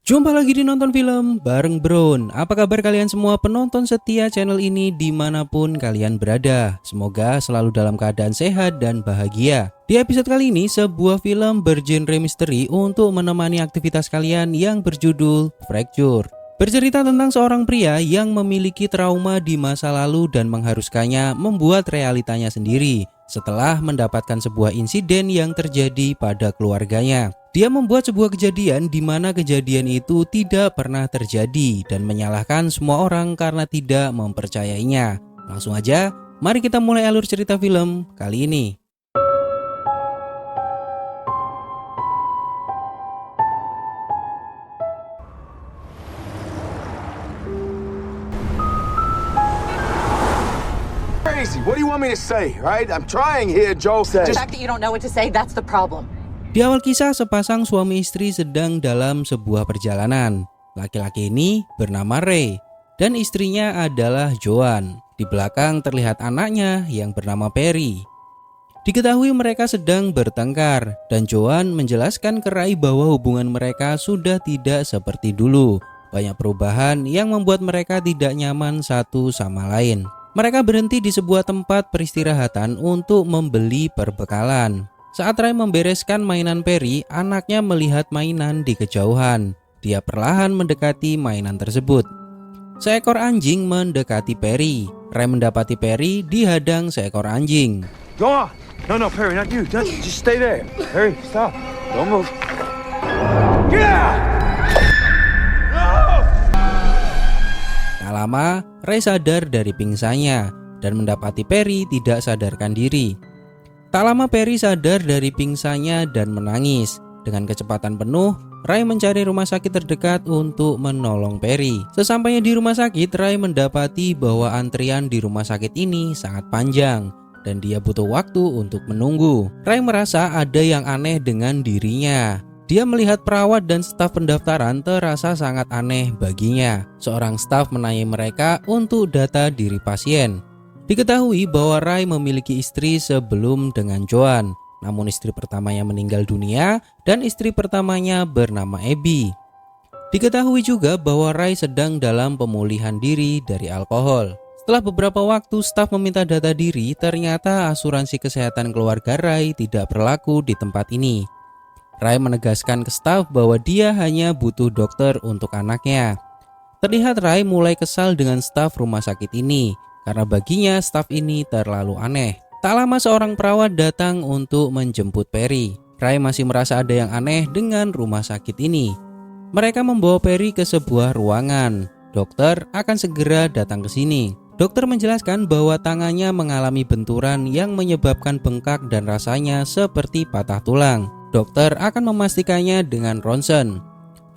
Jumpa lagi di Nonton Film bareng Brown. Apa kabar kalian semua penonton setia channel ini dimanapun kalian berada? Semoga selalu dalam keadaan sehat dan bahagia. Di episode kali ini, sebuah film bergenre misteri untuk menemani aktivitas kalian yang berjudul Fracture. Bercerita tentang seorang pria yang memiliki trauma di masa lalu dan mengharuskannya membuat realitanya sendiri setelah mendapatkan sebuah insiden yang terjadi pada keluarganya. Dia membuat sebuah kejadian di mana kejadian itu tidak pernah terjadi dan menyalahkan semua orang karena tidak mempercayainya. Langsung aja, mari kita mulai alur cerita film kali ini. What do you want me to say, right? I'm trying here, Joe. The fact that you don't know what to say, that's the problem. Di awal kisah, sepasang suami istri sedang dalam sebuah perjalanan. Laki-laki ini bernama Ray dan istrinya adalah Joan. Di belakang terlihat anaknya yang bernama Perry. Diketahui mereka sedang bertengkar dan Joan menjelaskan ke Ray bahwa hubungan mereka sudah tidak seperti dulu. Banyak perubahan yang membuat mereka tidak nyaman satu sama lain. Mereka berhenti di sebuah tempat peristirahatan untuk membeli perbekalan. Saat Ray membereskan mainan Perry, anaknya melihat mainan di kejauhan. Dia perlahan mendekati mainan tersebut. Seekor anjing mendekati Perry. Ray mendapati Perry dihadang seekor anjing. Go on. No, Perry, not you. Just stay there. Perry, stop. Don't move. Yeah! Tak lama, Ray sadar dari pingsannya dan mendapati Perry tidak sadarkan diri. Tak lama Perry sadar dari pingsannya dan menangis. Dengan kecepatan penuh, Ray mencari rumah sakit terdekat untuk menolong Perry. Sesampainya di rumah sakit, Ray mendapati bahwa antrian di rumah sakit ini sangat panjang dan dia butuh waktu untuk menunggu. Ray merasa ada yang aneh dengan dirinya. Dia melihat perawat dan staf pendaftaran terasa sangat aneh baginya. Seorang staf menanyai mereka untuk data diri pasien. Diketahui bahwa Ray memiliki istri sebelum dengan Joan, namun istri pertamanya meninggal dunia dan istri pertamanya bernama Abby. Diketahui juga bahwa Ray sedang dalam pemulihan diri dari alkohol. Setelah beberapa waktu staf meminta data diri, ternyata asuransi kesehatan keluarga Ray tidak berlaku di tempat ini. Ray menegaskan ke staf bahwa dia hanya butuh dokter untuk anaknya. Terlihat Ray mulai kesal dengan staf rumah sakit ini karena baginya staf ini terlalu aneh. Tak lama seorang perawat datang untuk menjemput Perry. Ray masih merasa ada yang aneh dengan rumah sakit ini. Mereka membawa Perry ke sebuah ruangan. Dokter akan segera datang ke sini. Dokter menjelaskan bahwa tangannya mengalami benturan yang menyebabkan bengkak dan rasanya seperti patah tulang. Dokter akan memastikannya dengan ronsen.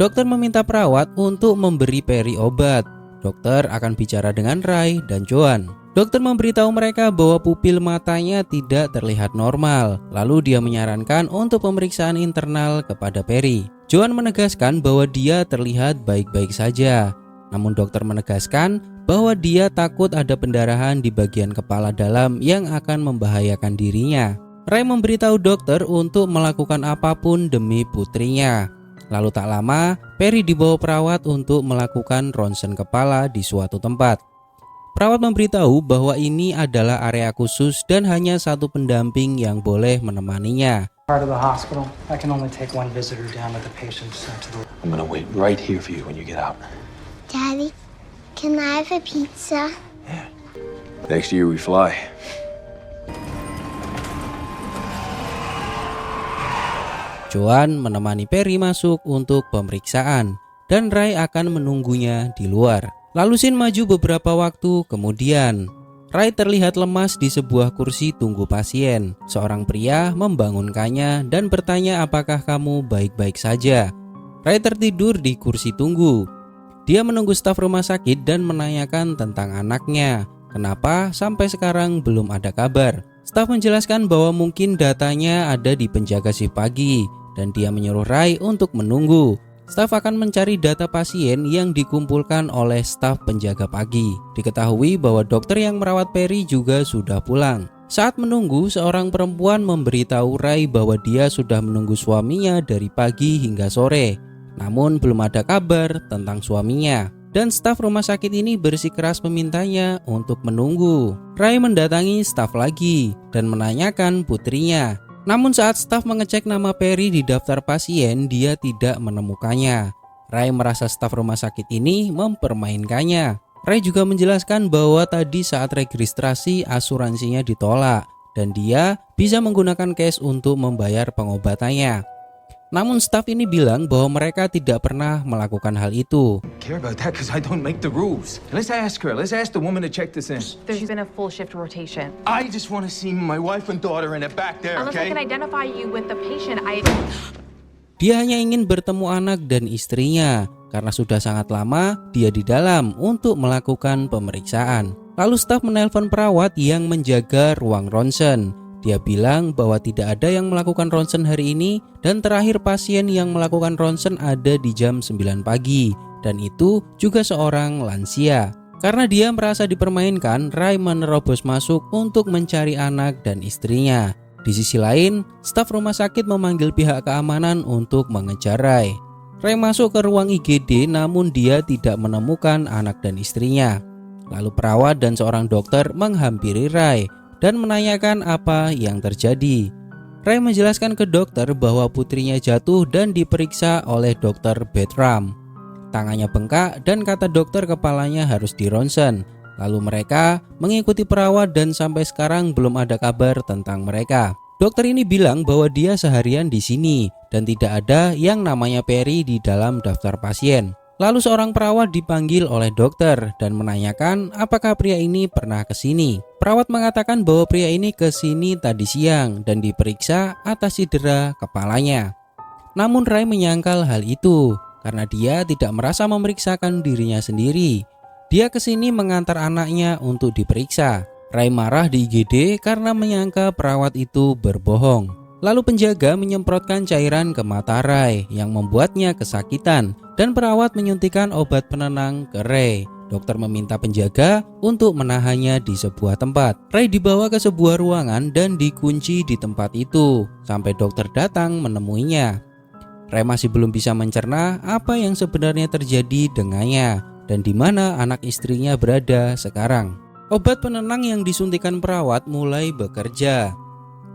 Dokter meminta perawat untuk memberi Perry obat. Dokter akan bicara dengan Ray dan Joan. Dokter memberitahu mereka bahwa pupil matanya tidak terlihat normal. Lalu dia menyarankan untuk pemeriksaan internal kepada Perry. Joan menegaskan bahwa dia terlihat baik-baik saja. Namun dokter menegaskan bahwa dia takut ada pendarahan di bagian kepala dalam yang akan membahayakan dirinya. Ray memberitahu dokter untuk melakukan apapun demi putrinya. Lalu tak lama, Perry dibawa perawat untuk melakukan ronsen kepala di suatu tempat. Perawat memberitahu bahwa ini adalah area khusus dan hanya satu pendamping yang boleh menemaninya. Part of the hospital. I can only take one visitor down to the patient's to the... I'm gonna wait right here for you when you get out. Daddy, can I have a pizza? Yeah. Next year we fly. Joan menemani Perry masuk untuk pemeriksaan dan Ray akan menunggunya di luar. Lalu scene maju beberapa waktu kemudian. Ray terlihat lemas di sebuah kursi tunggu pasien. Seorang pria membangunkannya dan bertanya apakah kamu baik-baik saja. Ray tertidur di kursi tunggu. Dia menunggu staf rumah sakit dan menanyakan tentang anaknya. Kenapa sampai sekarang belum ada kabar? Staf menjelaskan bahwa mungkin datanya ada di penjaga shift pagi dan dia menyuruh Ray untuk menunggu. Staf akan mencari data pasien yang dikumpulkan oleh staf penjaga pagi. Diketahui bahwa dokter yang merawat Perry juga sudah pulang. Saat menunggu, seorang perempuan memberitahu Ray bahwa dia sudah menunggu suaminya dari pagi hingga sore. namun belum ada kabar tentang suaminya. Dan staf rumah sakit ini bersikeras memintanya untuk menunggu. Ray mendatangi staf lagi dan menanyakan putrinya. Namun saat staf mengecek nama Perry di daftar pasien, dia tidak menemukannya. Ray merasa staf rumah sakit ini mempermainkannya. Ray juga menjelaskan bahwa tadi saat registrasi asuransinya ditolak dan dia bisa menggunakan cash untuk membayar pengobatannya. Namun staf ini bilang bahwa mereka tidak pernah melakukan hal itu. Care about that because I don't make the rules. Let's ask her. Let's ask the woman to check this in. There's been a full shift rotation. I just want to see my wife and daughter in the back there, Unless I okay? can identify you with the patient, Dia hanya ingin bertemu anak dan istrinya karena sudah sangat lama dia di dalam untuk melakukan pemeriksaan. Lalu staf menelpon perawat yang menjaga ruang ronsen. Dia bilang bahwa tidak ada yang melakukan ronsen hari ini dan terakhir pasien yang melakukan ronsen ada di jam 9 pagi dan itu juga seorang lansia. Karena dia merasa dipermainkan, Ray menerobos masuk untuk mencari anak dan istrinya. Di sisi lain, staf rumah sakit memanggil pihak keamanan untuk mengejar Ray. Ray masuk ke ruang IGD namun dia tidak menemukan anak dan istrinya. Lalu perawat dan seorang dokter menghampiri Ray dan menanyakan apa yang terjadi. Ray menjelaskan ke dokter bahwa putrinya jatuh dan diperiksa oleh dokter Bertram. Tangannya bengkak dan kata dokter kepalanya harus dironsen. Lalu mereka mengikuti perawat dan sampai sekarang belum ada kabar tentang mereka. Dokter ini bilang bahwa dia seharian di sini dan tidak ada yang namanya Perry di dalam daftar pasien. Lalu seorang perawat dipanggil oleh dokter dan menanyakan apakah pria ini pernah ke sini. Perawat mengatakan bahwa pria ini ke sini tadi siang dan diperiksa atas cedera kepalanya. Namun Ray menyangkal hal itu karena dia tidak merasa memeriksakan dirinya sendiri. Dia ke sini mengantar anaknya untuk diperiksa. Ray marah di IGD karena menyangka perawat itu berbohong. Lalu penjaga menyemprotkan cairan ke mata Ray yang membuatnya kesakitan dan perawat menyuntikkan obat penenang ke Ray. Dokter meminta penjaga untuk menahannya di sebuah tempat. Ray dibawa ke sebuah ruangan dan dikunci di tempat itu sampai dokter datang menemuinya. Ray masih belum bisa mencerna apa yang sebenarnya terjadi dengannya dan di mana anak istrinya berada sekarang. Obat penenang yang disuntikan perawat mulai bekerja.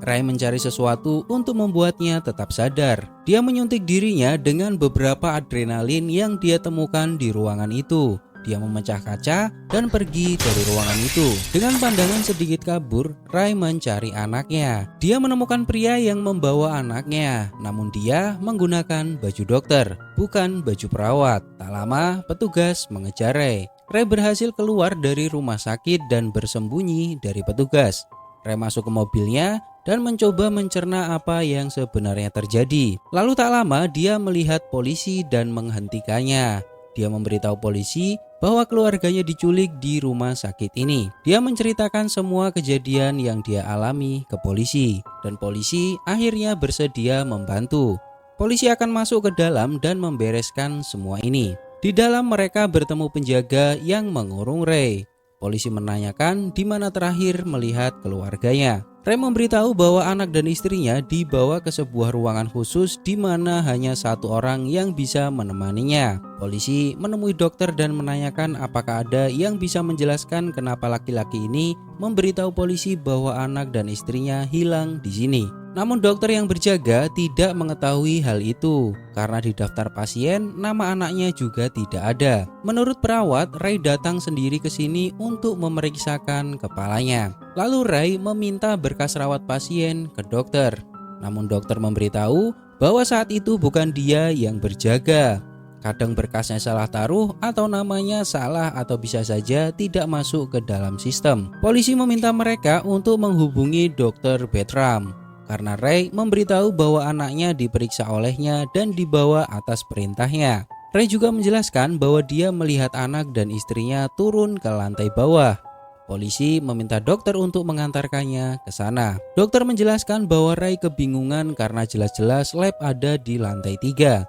Ray mencari sesuatu untuk membuatnya tetap sadar. Dia menyuntik dirinya dengan beberapa adrenalin yang dia temukan di ruangan itu. Dia memecah kaca dan pergi dari ruangan itu. Dengan pandangan sedikit kabur, Ray mencari anaknya. Dia menemukan pria yang membawa anaknya, namun dia menggunakan baju dokter, bukan baju perawat. Tak lama, petugas mengejar Ray. Ray berhasil keluar dari rumah sakit dan bersembunyi dari petugas. Ray masuk ke mobilnya dan mencoba mencerna apa yang sebenarnya terjadi. Lalu tak lama dia melihat polisi dan menghentikannya. Dia memberitahu polisi bahwa keluarganya diculik di rumah sakit ini. Dia menceritakan semua kejadian yang dia alami ke polisi dan polisi akhirnya bersedia membantu. Polisi akan masuk ke dalam dan membereskan semua ini. Di dalam mereka bertemu penjaga yang mengurung Ray. Polisi menanyakan di mana terakhir melihat keluarganya. Ray memberitahu bahwa anak dan istrinya dibawa ke sebuah ruangan khusus di mana hanya satu orang yang bisa menemaninya. Polisi menemui dokter dan menanyakan apakah ada yang bisa menjelaskan kenapa laki-laki ini memberitahu polisi bahwa anak dan istrinya hilang di sini. Namun dokter yang berjaga tidak mengetahui hal itu karena di daftar pasien nama anaknya juga tidak ada. Menurut perawat, Ray datang sendiri ke sini untuk memeriksakan kepalanya. Lalu Ray meminta berkas rawat pasien ke dokter. Namun dokter memberitahu bahwa saat itu bukan dia yang berjaga. Kadang berkasnya salah taruh atau namanya salah atau bisa saja tidak masuk ke dalam sistem. Polisi meminta mereka untuk menghubungi Dr. Bertram karena Ray memberitahu bahwa anaknya diperiksa olehnya dan dibawa atas perintahnya. Ray juga menjelaskan bahwa dia melihat anak dan istrinya turun ke lantai bawah. Polisi meminta dokter untuk mengantarkannya ke sana. Dokter menjelaskan bahwa Ray kebingungan karena jelas-jelas lab ada di lantai 3.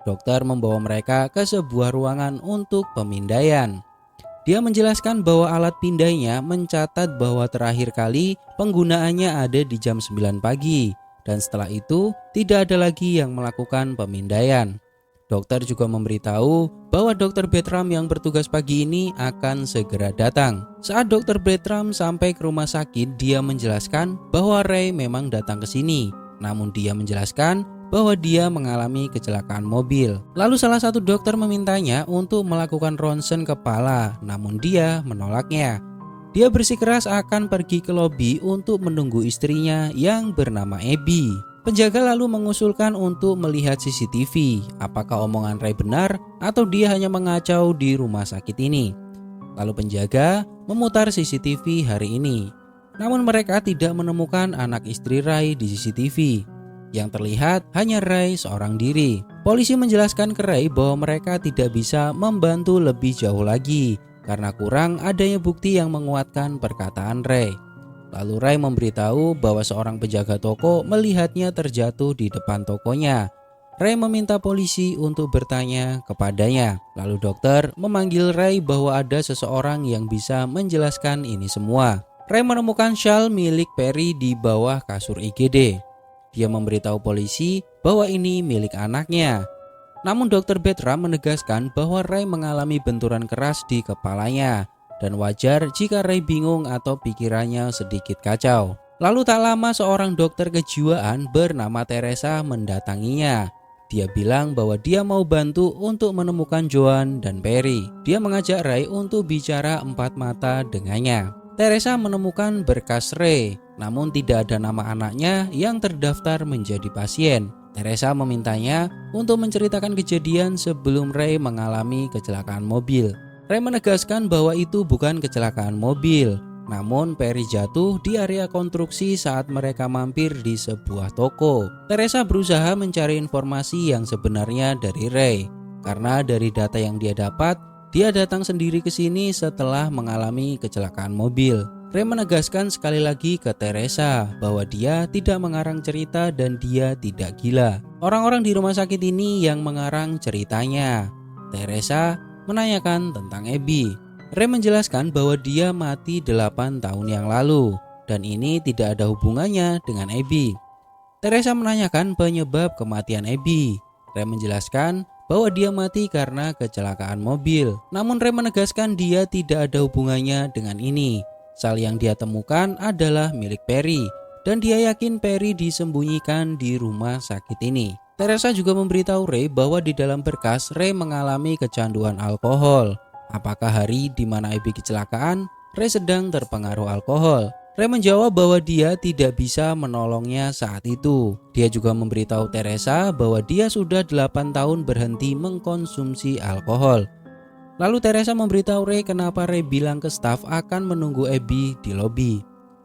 Dokter membawa mereka ke sebuah ruangan untuk pemindaian. Dia menjelaskan bahwa alat pindainya mencatat bahwa terakhir kali penggunaannya ada di jam 9 pagi dan setelah itu tidak ada lagi yang melakukan pemindaian. Dokter juga memberitahu bahwa Dr. Bertram yang bertugas pagi ini akan segera datang. Saat Dr. Bertram sampai ke rumah sakit, dia menjelaskan bahwa Ray memang datang ke sini. Namun dia menjelaskan bahwa dia mengalami kecelakaan mobil. Lalu salah satu dokter memintanya untuk melakukan ronsen kepala, namun dia menolaknya. Dia bersikeras akan pergi ke lobi untuk menunggu istrinya yang bernama Abby. Penjaga lalu mengusulkan untuk melihat CCTV, apakah omongan Ray benar atau dia hanya mengacau di rumah sakit ini. Lalu penjaga memutar CCTV hari ini. Namun mereka tidak menemukan anak istri Ray di CCTV. Yang terlihat hanya Ray seorang diri. Polisi menjelaskan ke Ray bahwa mereka tidak bisa membantu lebih jauh lagi karena kurang adanya bukti yang menguatkan perkataan Ray. Lalu Ray memberitahu bahwa seorang penjaga toko melihatnya terjatuh di depan tokonya. Ray meminta polisi untuk bertanya kepadanya. Lalu dokter memanggil Ray bahwa ada seseorang yang bisa menjelaskan ini semua. Ray menemukan shawl milik Perry di bawah kasur IGD. Dia memberitahu polisi bahwa ini milik anaknya. Namun Dr. Bertram menegaskan bahwa Ray mengalami benturan keras di kepalanya dan wajar jika Ray bingung atau pikirannya sedikit kacau. Lalu tak lama seorang dokter kejiwaan bernama Teresa mendatanginya. Dia bilang bahwa dia mau bantu untuk menemukan Joan dan Perry. Dia mengajak Ray untuk bicara empat mata dengannya. Teresa menemukan berkas Ray, namun tidak ada nama anaknya yang terdaftar menjadi pasien. Teresa memintanya untuk menceritakan kejadian sebelum Ray mengalami kecelakaan mobil. Ray menegaskan bahwa itu bukan kecelakaan mobil, namun Perry jatuh di area konstruksi saat mereka mampir di sebuah toko. Teresa berusaha mencari informasi yang sebenarnya dari Ray, karena dari data yang dia dapat, dia datang sendiri ke sini setelah mengalami kecelakaan mobil. Ray menegaskan sekali lagi ke Teresa bahwa dia tidak mengarang cerita dan dia tidak gila. Orang-orang di rumah sakit ini yang mengarang ceritanya. Teresa menanyakan tentang Abby. Ray menjelaskan bahwa dia mati 8 tahun yang lalu dan ini tidak ada hubungannya dengan Abby. Teresa menanyakan penyebab kematian Abby. Ray menjelaskan bahwa dia mati karena kecelakaan mobil. Namun Ray menegaskan dia tidak ada hubungannya dengan ini. Sal yang dia temukan adalah milik Perry dan dia yakin Perry disembunyikan di rumah sakit ini. Teresa juga memberitahu Ray bahwa di dalam berkas Ray mengalami kecanduan alkohol. Apakah hari di mana Abby kecelakaan, Ray sedang terpengaruh alkohol? Ray menjawab bahwa dia tidak bisa menolongnya saat itu. Dia juga memberitahu Teresa bahwa dia sudah 8 tahun berhenti mengkonsumsi alkohol. Lalu Teresa memberitahu Ray kenapa Ray bilang ke staf akan menunggu Abby di lobi.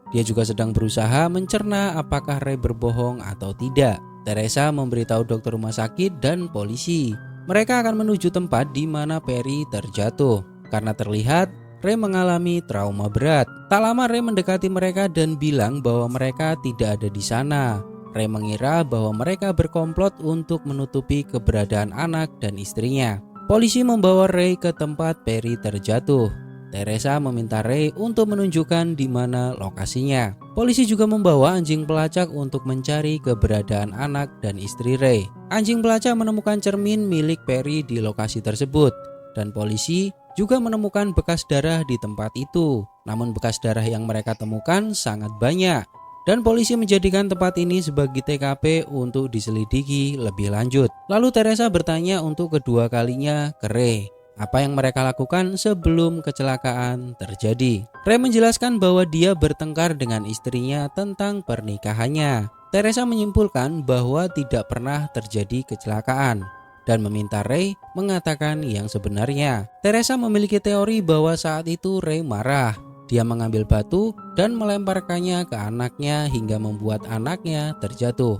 Dia juga sedang berusaha mencerna apakah Ray berbohong atau tidak. Teresa memberitahu dokter rumah sakit dan polisi. Mereka akan menuju tempat di mana Perry terjatuh. Karena terlihat Ray mengalami trauma berat. Tak lama Ray mendekati mereka dan bilang bahwa mereka tidak ada di sana. Ray mengira bahwa mereka berkomplot untuk menutupi keberadaan anak dan istrinya. Polisi membawa Ray ke tempat Perry terjatuh. Teresa meminta Ray untuk menunjukkan di mana lokasinya. Polisi juga membawa anjing pelacak untuk mencari keberadaan anak dan istri Ray. Anjing pelacak menemukan cermin milik Perry di lokasi tersebut dan polisi juga menemukan bekas darah di tempat itu. Namun bekas darah yang mereka temukan sangat banyak. Dan polisi menjadikan tempat ini sebagai TKP untuk diselidiki lebih lanjut. Lalu Teresa bertanya untuk kedua kalinya ke Ray, apa yang mereka lakukan sebelum kecelakaan terjadi. Ray menjelaskan bahwa dia bertengkar dengan istrinya tentang pernikahannya. Teresa menyimpulkan bahwa tidak pernah terjadi kecelakaan dan meminta Ray mengatakan yang sebenarnya. Teresa memiliki teori bahwa saat itu Ray marah. Dia mengambil batu dan melemparkannya ke anaknya hingga membuat anaknya terjatuh.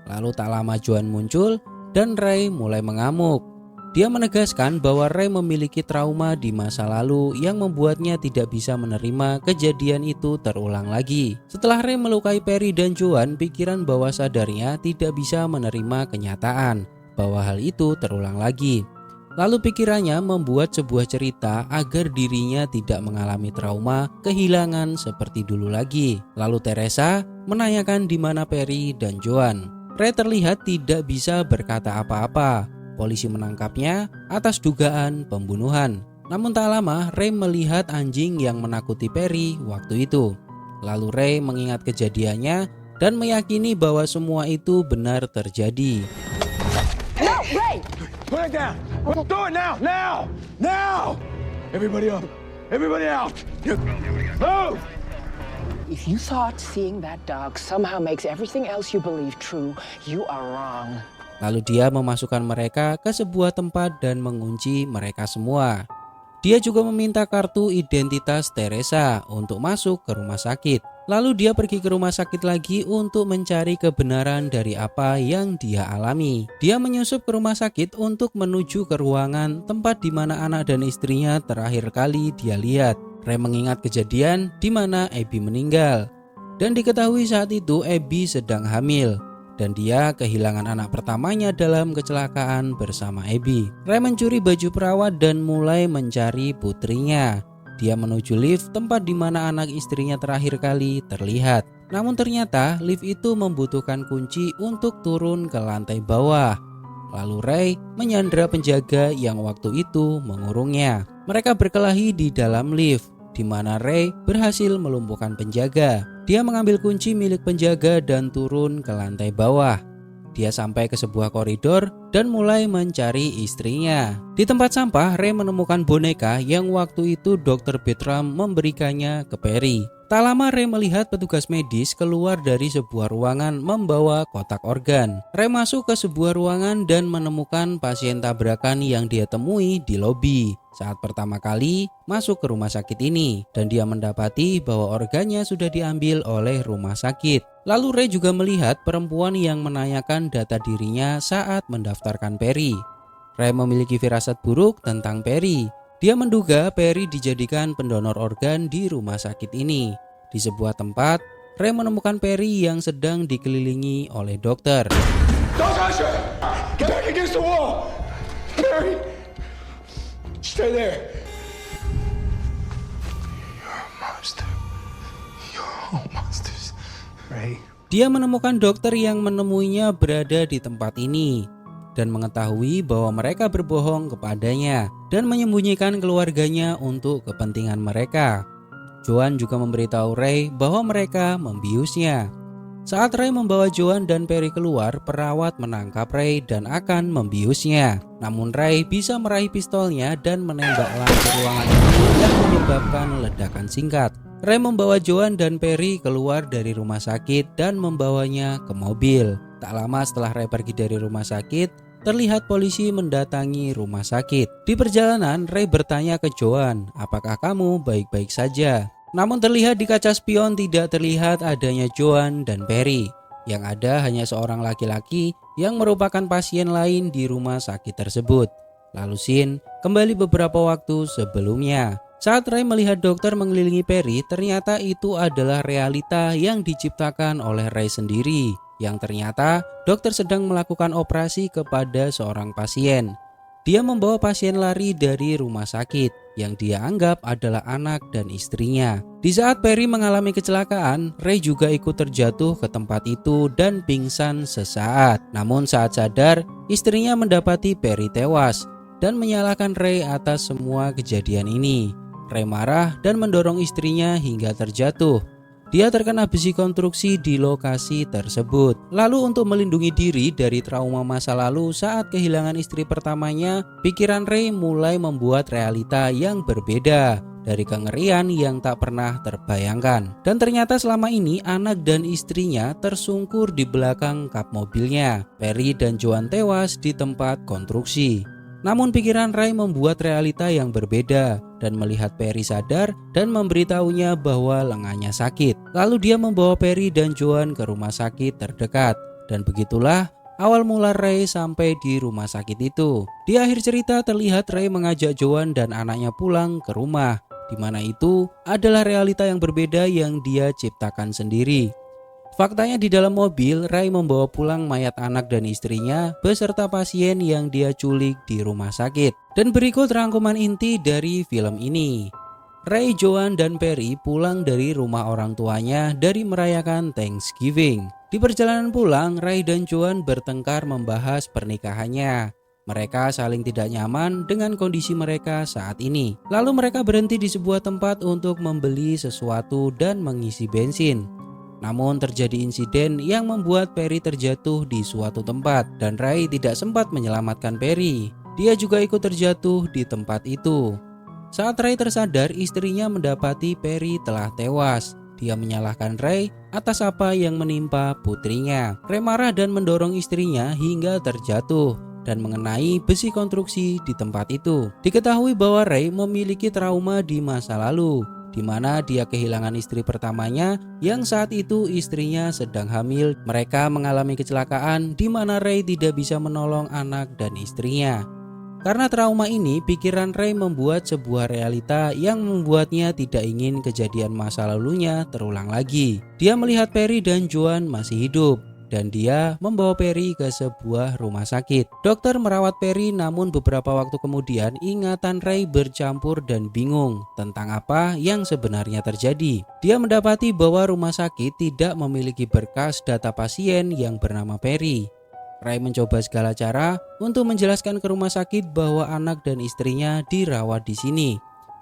Lalu tak lama Joan muncul dan Ray mulai mengamuk. Dia menegaskan bahwa Ray memiliki trauma di masa lalu yang membuatnya tidak bisa menerima kejadian itu terulang lagi. Setelah Ray melukai Perry dan Joan, pikiran bawah sadarnya tidak bisa menerima kenyataan bahwa hal itu terulang lagi. Lalu pikirannya membuat sebuah cerita agar dirinya tidak mengalami trauma kehilangan seperti dulu lagi. Lalu Teresa menanyakan di mana Perry dan Joan. Ray terlihat tidak bisa berkata apa-apa. polisi menangkapnya atas dugaan pembunuhan. Namun tak lama Ray melihat anjing yang menakuti Perry waktu itu. Lalu Ray mengingat kejadiannya dan meyakini bahwa semua itu benar terjadi. No, Ray! Put it down! Do it now! Now! Now! Everybody up! Everybody out! Move! If you thought seeing that dog somehow makes everything else you believe true, you are wrong. Lalu dia memasukkan mereka ke sebuah tempat dan mengunci mereka semua. Dia juga meminta kartu identitas Teresa untuk masuk ke rumah sakit. Lalu dia pergi ke rumah sakit lagi untuk mencari kebenaran dari apa yang dia alami. Dia menyusup ke rumah sakit untuk menuju ke ruangan tempat di mana anak dan istrinya terakhir kali dia lihat. Ray mengingat kejadian di mana Abby meninggal. Dan diketahui saat itu Abby sedang hamil. Dan dia kehilangan anak pertamanya dalam kecelakaan bersama Abby. Ray mencuri baju perawat dan mulai mencari putrinya. Dia menuju lift tempat di mana anak istrinya terakhir kali terlihat. Namun ternyata lift itu membutuhkan kunci untuk turun ke lantai bawah. Lalu Ray menyandra penjaga yang waktu itu mengurungnya. Mereka berkelahi di dalam lift, di mana Ray berhasil melumpuhkan penjaga. Dia mengambil kunci milik penjaga dan turun ke lantai bawah. Dia sampai ke sebuah koridor dan mulai mencari istrinya. Di tempat sampah, Ray menemukan boneka yang waktu itu Dr. Bertram memberikannya ke Perry. Tak lama Ray melihat petugas medis keluar dari sebuah ruangan membawa kotak organ. Ray masuk ke sebuah ruangan dan menemukan pasien tabrakan yang dia temui di lobi saat pertama kali masuk ke rumah sakit ini, dan dia mendapati bahwa organnya sudah diambil oleh rumah sakit. Lalu Ray juga melihat perempuan yang menanyakan data dirinya saat mendaftarkan Perry. Ray memiliki firasat buruk tentang Perry. Dia menduga Perry dijadikan pendonor organ di rumah sakit ini. Di sebuah tempat, Ray menemukan Perry yang sedang dikelilingi oleh dokter. Don't touch her! Get back against the wall! Mary! Stay there! You're a monster. You're all monsters. Ray. Dia menemukan dokter yang menemuinya berada di tempat ini dan mengetahui bahwa mereka berbohong kepadanya dan menyembunyikan keluarganya untuk kepentingan mereka. Joan juga memberitahu Ray bahwa mereka membiusnya. Saat Ray membawa Joan dan Perry keluar, perawat menangkap Ray dan akan membiusnya. Namun Ray bisa meraih pistolnya dan menembak lampu ruangan itu yang menyebabkan ledakan singkat. Ray membawa Joan dan Perry keluar dari rumah sakit dan membawanya ke mobil. Tak lama setelah Ray pergi dari rumah sakit, terlihat polisi mendatangi rumah sakit. Di perjalanan, Ray bertanya ke Joan, "Apakah kamu baik-baik saja?" Namun terlihat di kaca spion tidak terlihat adanya Joan dan Perry. Yang ada hanya seorang laki-laki yang merupakan pasien lain di rumah sakit tersebut. Lalu scene kembali beberapa waktu sebelumnya. Saat Ray melihat dokter mengelilingi Perry, ternyata itu adalah realita yang diciptakan oleh Ray sendiri. Yang ternyata dokter sedang melakukan operasi kepada seorang pasien. Dia membawa pasien lari dari rumah sakit yang dia anggap adalah anak dan istrinya. Di saat Perry mengalami kecelakaan, Ray juga ikut terjatuh ke tempat itu dan pingsan sesaat. Namun saat sadar, istrinya mendapati Perry tewas dan menyalahkan Ray atas semua kejadian ini. Ray marah dan mendorong istrinya hingga terjatuh. Dia terkena besi konstruksi di lokasi tersebut. Lalu untuk melindungi diri dari trauma masa lalu saat kehilangan istri pertamanya, pikiran Ray mulai membuat realita yang berbeda dari kengerian yang tak pernah terbayangkan. Dan ternyata selama ini anak dan istrinya tersungkur di belakang kap mobilnya. Perry dan Joan tewas di tempat konstruksi. Namun pikiran Ray membuat realita yang berbeda dan melihat Perry sadar dan memberitahunya bahwa lengannya sakit. Lalu dia membawa Perry dan Joan ke rumah sakit terdekat. Dan begitulah awal mula Ray sampai di rumah sakit itu. Di akhir cerita terlihat Ray mengajak Joan dan anaknya pulang ke rumah, di mana itu adalah realita yang berbeda yang dia ciptakan sendiri. Faktanya di dalam mobil, Ray membawa pulang mayat anak dan istrinya beserta pasien yang dia culik di rumah sakit. Dan berikut rangkuman inti dari film ini. Ray, Joan, dan Perry pulang dari rumah orang tuanya dari merayakan Thanksgiving. Di perjalanan pulang, Ray dan Joan bertengkar membahas pernikahannya. Mereka saling tidak nyaman dengan kondisi mereka saat ini. Lalu mereka berhenti di sebuah tempat untuk membeli sesuatu dan mengisi bensin. Namun terjadi insiden yang membuat Perry terjatuh di suatu tempat dan Ray tidak sempat menyelamatkan Perry. Dia juga ikut terjatuh di tempat itu. Saat Ray tersadar, istrinya mendapati Perry telah tewas. Dia menyalahkan Ray atas apa yang menimpa putrinya. Ray marah dan mendorong istrinya hingga terjatuh dan mengenai besi konstruksi di tempat itu. Diketahui bahwa Ray memiliki trauma di masa lalu, di mana dia kehilangan istri pertamanya yang saat itu istrinya sedang hamil. Mereka mengalami kecelakaan di mana Ray tidak bisa menolong anak dan istrinya. Karena trauma ini, pikiran Ray membuat sebuah realita yang membuatnya tidak ingin kejadian masa lalunya terulang lagi. Dia melihat Perry dan Joan masih hidup, dan dia membawa Perry ke sebuah rumah sakit. Dokter merawat Perry, namun beberapa waktu kemudian ingatan Ray bercampur dan bingung tentang apa yang sebenarnya terjadi. Dia mendapati bahwa rumah sakit tidak memiliki berkas data pasien yang bernama Perry. Ray mencoba segala cara untuk menjelaskan ke rumah sakit bahwa anak dan istrinya dirawat di sini,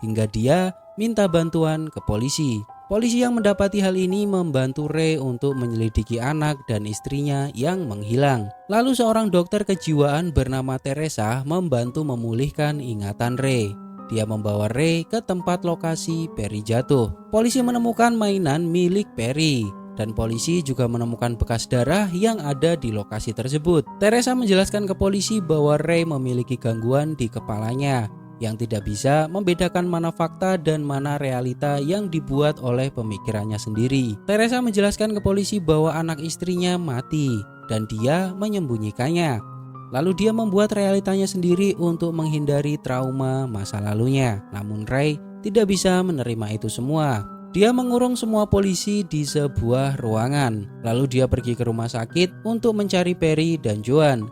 hingga dia minta bantuan ke polisi. Polisi yang mendapati hal ini membantu Ray untuk menyelidiki anak dan istrinya yang menghilang. Lalu seorang dokter kejiwaan bernama Teresa membantu memulihkan ingatan Ray. Dia membawa Ray ke tempat lokasi Perry jatuh. Polisi menemukan mainan milik Perry, dan polisi juga menemukan bekas darah yang ada di lokasi tersebut. Teresa menjelaskan ke polisi bahwa Ray memiliki gangguan di kepalanya yang tidak bisa membedakan mana fakta dan mana realita yang dibuat oleh pemikirannya sendiri. Teresa menjelaskan ke polisi bahwa anak istrinya mati dan dia menyembunyikannya. Lalu dia membuat realitanya sendiri untuk menghindari trauma masa lalunya. Namun Ray tidak bisa menerima itu semua. Dia mengurung semua polisi di sebuah ruangan. Lalu dia pergi ke rumah sakit untuk mencari Perry dan Joan.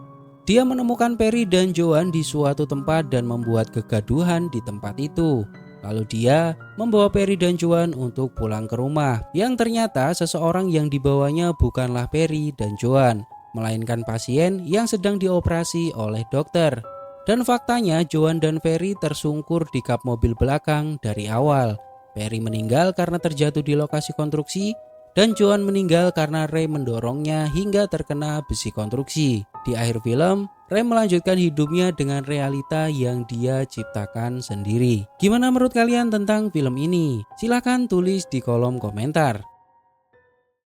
Dia menemukan Perry dan Joan di suatu tempat dan membuat kegaduhan di tempat itu. Lalu dia membawa Perry dan Joan untuk pulang ke rumah. Yang ternyata seseorang yang dibawanya bukanlah Perry dan Joan, melainkan pasien yang sedang dioperasi oleh dokter. Dan faktanya Joan dan Perry tersungkur di kap mobil belakang dari awal. Perry meninggal karena terjatuh di lokasi konstruksi dan Joan meninggal karena Ray mendorongnya hingga terkena besi konstruksi. Di akhir film, Ray melanjutkan hidupnya dengan realita yang dia ciptakan sendiri. Gimana menurut kalian tentang film ini? Silahkan tulis di kolom komentar.